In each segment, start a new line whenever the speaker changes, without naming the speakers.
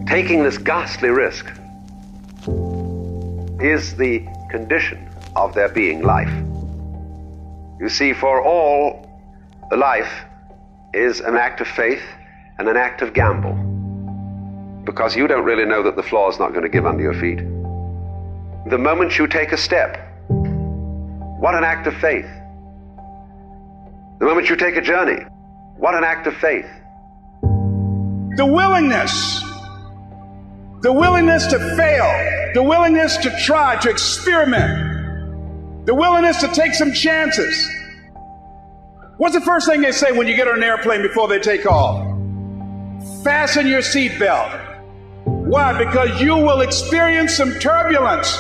taking this ghastly risk is the condition of their being life. You see, for all, the life is an act of faith and an act of gamble, because you don't really know that the floor is not going to give under your feet. The moment you take a step, what an act of faith. The moment you take a journey, what an act of faith.
The willingness to fail, the willingness to try, to experiment, the willingness to take some chances. What's the first thing they say when you get on an airplane before they take off? Fasten your seatbelt. Why? Because you will experience some turbulence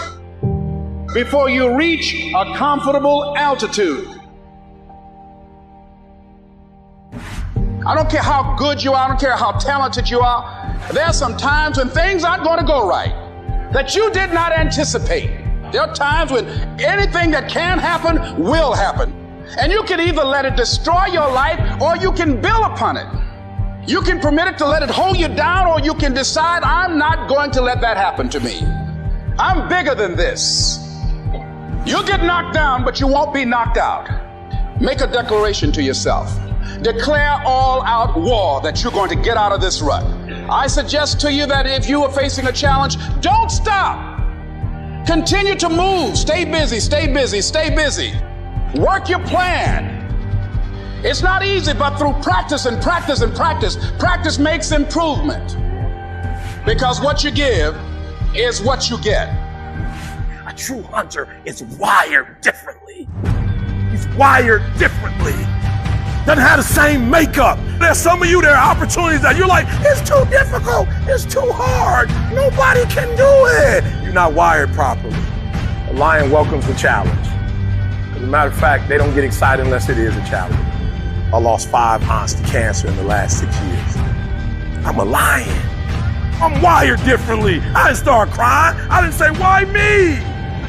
before you reach a comfortable altitude. I don't care how good you are, I don't care how talented you are. There are some times when things aren't going to go right that you did not anticipate. There are times when anything that can happen will happen. And you can either let it destroy your life or you can build upon it. You can permit it to let it hold you down, or you can decide, I'm not going to let that happen to me. I'm bigger than this. You'll get knocked down, but you won't be knocked out. Make a declaration to yourself. Declare all out war that you're going to get out of this rut. I suggest to you that if you are facing a challenge, don't stop. Continue to move. Stay busy, stay busy, stay busy. Work your plan. It's not easy, but through practice and practice and practice, practice makes improvement. Because what you give is what you get.
A true hunter is wired differently. He's wired differently. Doesn't have the same makeup. There's some of you, there are opportunities that you're like, it's too difficult, it's too hard, nobody can do it. You're not wired properly. A lion welcomes the challenge. As a matter of fact, they don't get excited unless it is a challenge. I lost 5 aunts to cancer in the last 6 years. I'm a lion. I'm wired differently. I didn't start crying. I didn't say, why me?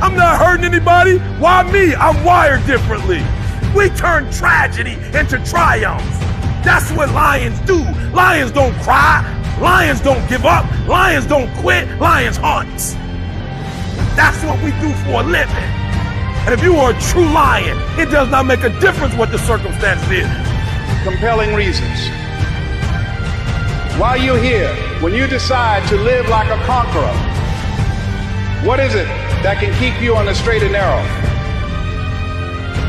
I'm not hurting anybody. Why me? I'm wired differently. We turn tragedy into triumph. That's what lions do. Lions don't cry. Lions don't give up. Lions don't quit. Lions hunt. That's what we do for a living. And if you are a true lion, it does not make a difference what the circumstance is.
Compelling reasons. While you're here, when you decide to live like a conqueror, what is it that can keep you on the straight and narrow?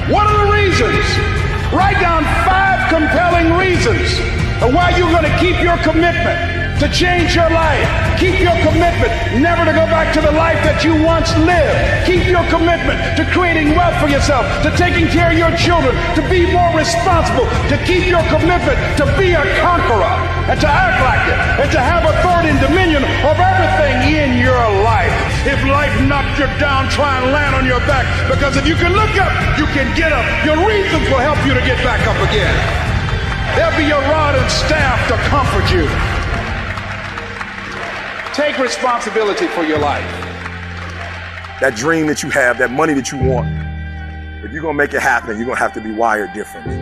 What are the reasons? Write down 5 compelling reasons of why you're going to keep your commitment to change your life. Keep your commitment never to go back to the life that you once lived. Keep your commitment to creating wealth for yourself, to taking care of your children, to be more responsible, to keep your commitment to be a conqueror and to act like it and to have authority and dominion of everything in your life. If life knocked you down, try and land on your back, because if you can look up, you can get up. Your reasons will help you to get back up again. There'll be your rod and staff to comfort you. Take responsibility for your life.
That dream that you have, that money that you want, if you're going to make it happen, you're going to have to be wired differently.